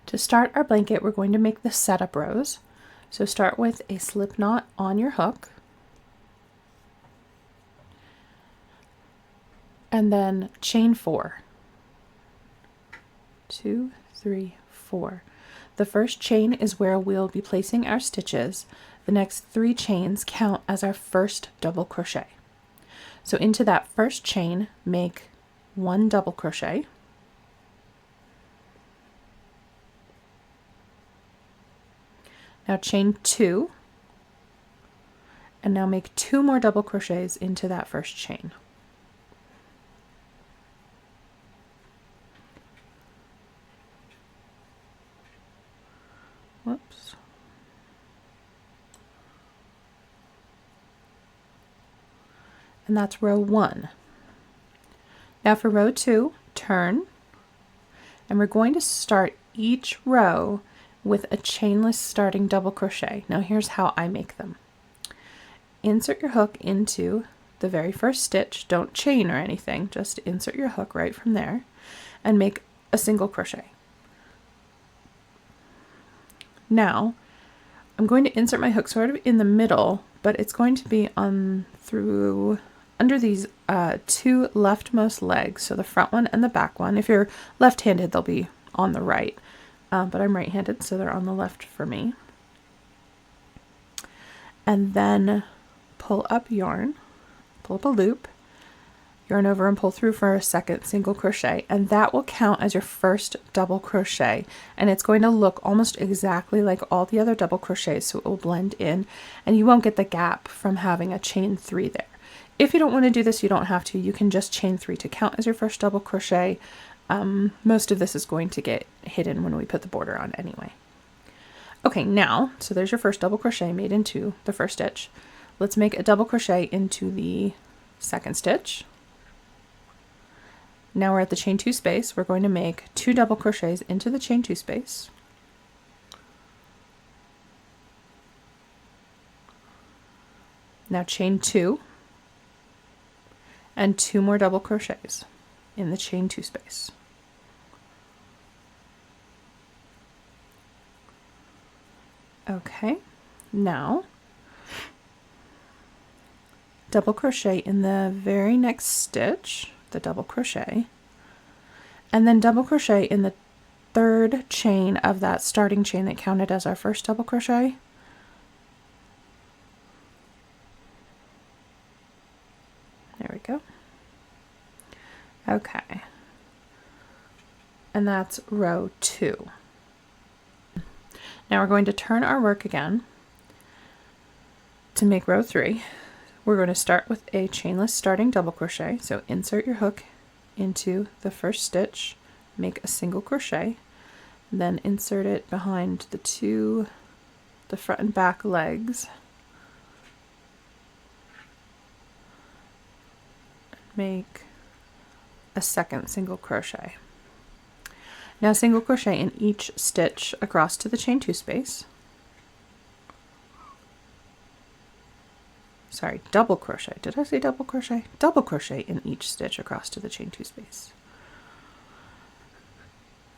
To start our blanket, we're going to make the setup rows. So start with a slip knot on your hook, and then chain 4. 2, 3, 4. The first chain is where we'll be placing our stitches. The next 3 chains count as our first double crochet. So into that first chain, make 1 double crochet. Now chain 2, and now make 2 more double crochets into that first chain. Whoops. And that's row 1. Now for row 2, turn, and we're going to start each row with a chainless starting double crochet. Now here's how I make them. Insert your hook into the very first stitch. Don't chain or anything, just insert your hook right from there and make a single crochet. Now I'm going to insert my hook sort of in the middle, but it's going to be under these 2 leftmost legs, so the front one and the back one. If you're left-handed, they'll be on the right, but I'm right-handed, so they're on the left for me. And then pull up yarn, pull up a loop, yarn over and pull through for a second single crochet, and that will count as your first double crochet, and it's going to look almost exactly like all the other double crochets, so it will blend in and you won't get the gap from having a chain 3 there. If you don't want to do this, you don't have to. You can just chain 3 to count as your first double crochet. Most of this is going to get hidden when we put the border on anyway. Okay, now, so there's your first double crochet made into the first stitch. Let's make a double crochet into the second stitch. Now we're at the chain 2 space. We're going to make 2 double crochets into the chain 2 space. Now chain 2 and 2 more double crochets in the chain 2 space. Okay, now double crochet in the very next stitch, the double crochet, and then double crochet in the 3rd chain of that starting chain that counted as our first double crochet. There we go. Okay, and that's row 2. Now we're going to turn our work again to make row 3. We're going to start with a chainless starting double crochet. So insert your hook into the first stitch, make a single crochet, then insert it behind the front and back legs. Make a second single crochet. Now single crochet in each stitch across to the chain 2 space. Sorry, double crochet. Did I say double crochet? Double crochet in each stitch across to the chain 2 space.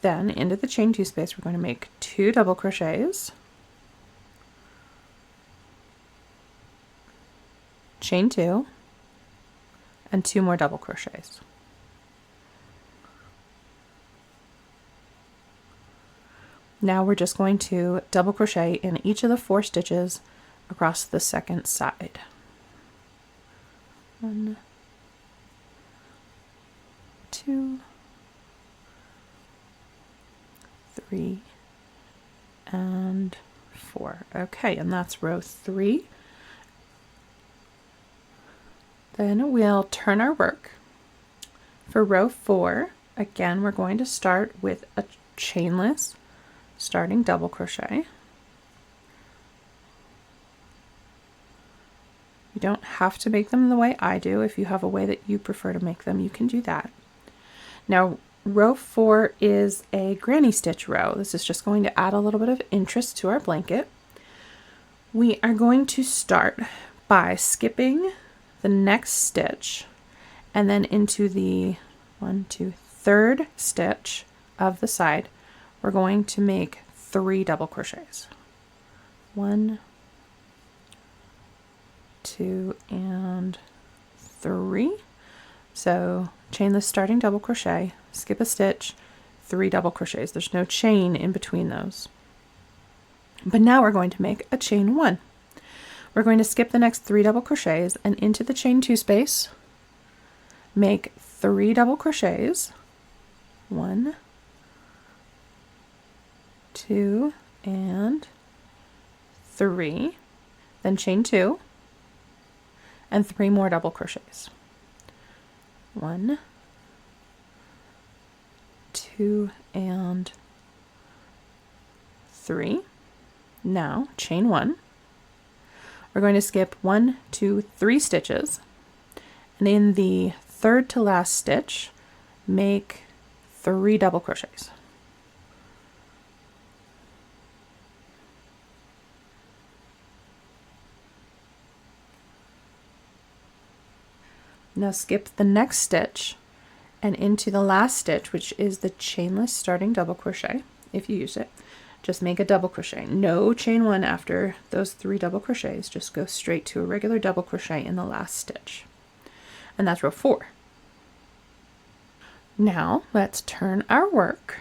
Then into the chain 2 space, we're going to make 2 double crochets, chain 2, and 2 more double crochets. Now we're just going to double crochet in each of the 4 stitches across the second side. 1, 2, 3, and 4. Okay, and that's row 3. Then we'll turn our work. For row 4, again, we're going to start with a chainless starting double crochet. You don't have to make them the way I do. If you have a way that you prefer to make them, you can do that. Now, row 4 is a granny stitch row. This is just going to add a little bit of interest to our blanket. We are going to start by skipping the next stitch and then into the 3rd stitch of the side, we're going to make 3 double crochets. 1, 2, and 3. So chainless starting double crochet, skip a stitch, 3 double crochets. There's no chain in between those. But now we're going to make a chain 1. We're going to skip the next 3 double crochets and into the chain 2 space, make 3 double crochets. 1, 2, and 3. Then chain 2 and 3 more double crochets. 1, 2, and 3. Now chain 1. We're going to skip 1, 2, 3 stitches, and in the third to last stitch, make 3 double crochets. Now skip the next stitch and into the last stitch, which is the chainless starting double crochet. If you use it, just make a double crochet. No chain 1 after those 3 double crochets. Just go straight to a regular double crochet in the last stitch. And that's row 4. Now let's turn our work.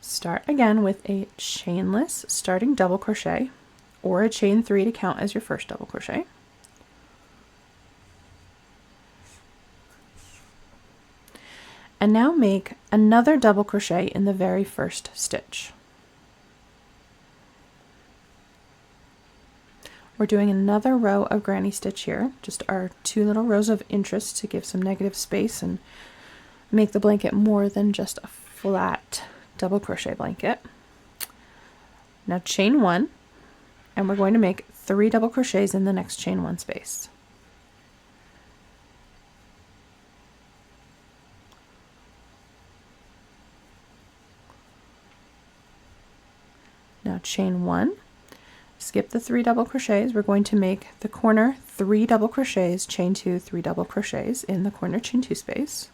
Start again with a chainless starting double crochet or a chain 3 to count as your first double crochet. And now make another double crochet in the very first stitch. We're doing another row of granny stitch here, just our 2 little rows of interest to give some negative space and make the blanket more than just a flat double crochet blanket. Now chain 1, and we're going to make 3 double crochets in the next chain 1 space. Now chain 1, skip the 3 double crochets. We're going to make the corner 3 double crochets, chain 2, 3 double crochets in the corner chain 2 space.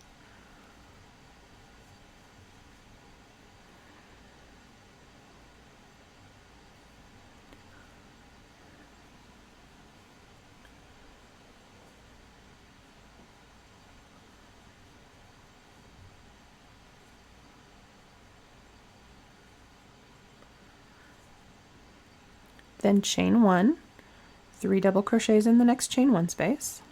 Then chain 1, 3 double crochets in the next chain 1 space.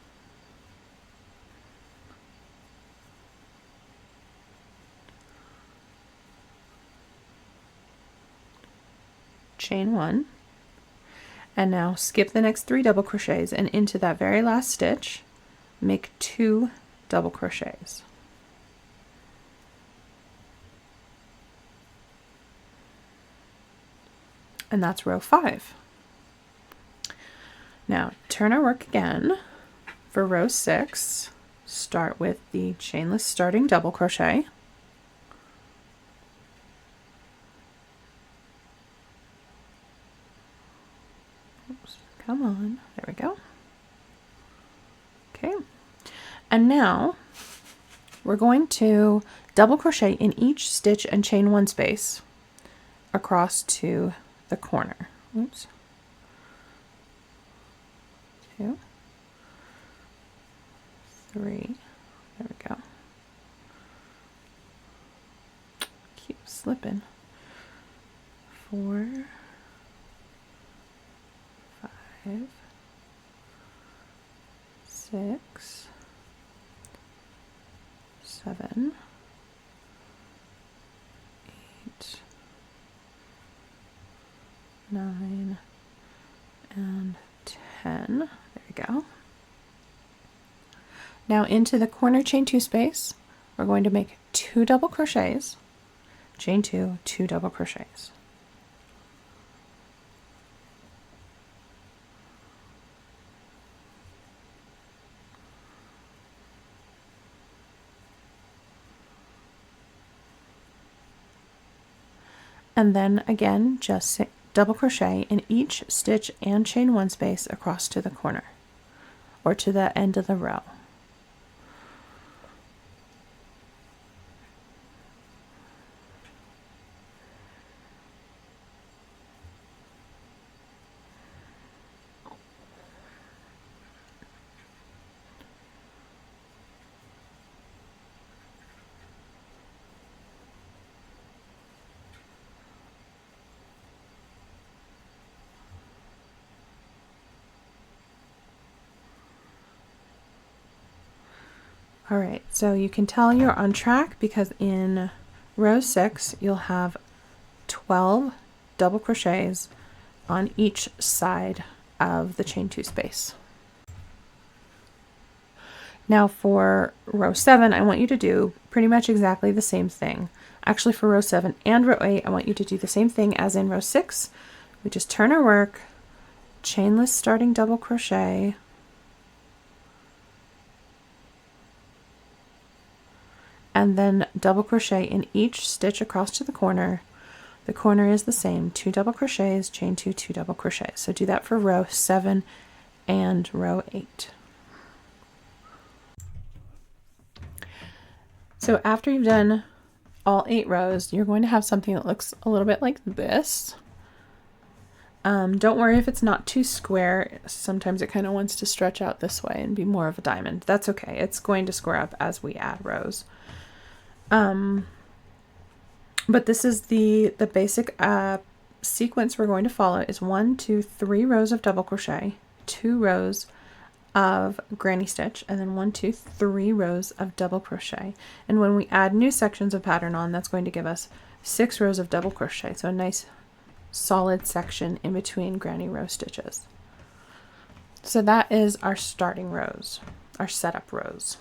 Chain 1, and now skip the next 3 double crochets and into that very last stitch, make 2 double crochets. And that's row 5. Now turn our work again. For row 6, start with the chainless starting double crochet. Oops, come on, there we go. Okay, and now we're going to double crochet in each stitch and chain 1 space across to the corner. Oops. 2, 3, there we go. Keep slipping. 4, 5, 6, 7, 8, 9, and 10. There we go. Now into the corner chain 2 space, we're going to make 2 double crochets, chain 2, 2 double crochets. And then again, just double crochet in each stitch and chain 1 space across to the corner or to the end of the row. All right, so you can tell you're on track because in row 6 you'll have 12 double crochets on each side of the chain 2 space. Now for row 7, I want you to do pretty much exactly the same thing. Actually, for row 7 and row 8, I want you to do the same thing as in row 6. We just turn our work, chainless starting double crochet, and then double crochet in each stitch across to the corner. The corner is the same, 2 double crochets, chain 2, 2 double crochets. So do that for row 7 and row 8. So after you've done all 8 rows, you're going to have something that looks a little bit like this. Don't worry if it's not too square. Sometimes it kind of wants to stretch out this way and be more of a diamond. That's okay. It's going to square up as we add rows. But this is the basic sequence we're going to follow is 1, 2, 3 rows of double crochet, 2 rows of granny stitch, and then 1, 2, 3 rows of double crochet. And when we add new sections of pattern on, that's going to give us 6 rows of double crochet. So a nice solid section in between granny row stitches. So that is our starting rows, our setup rows.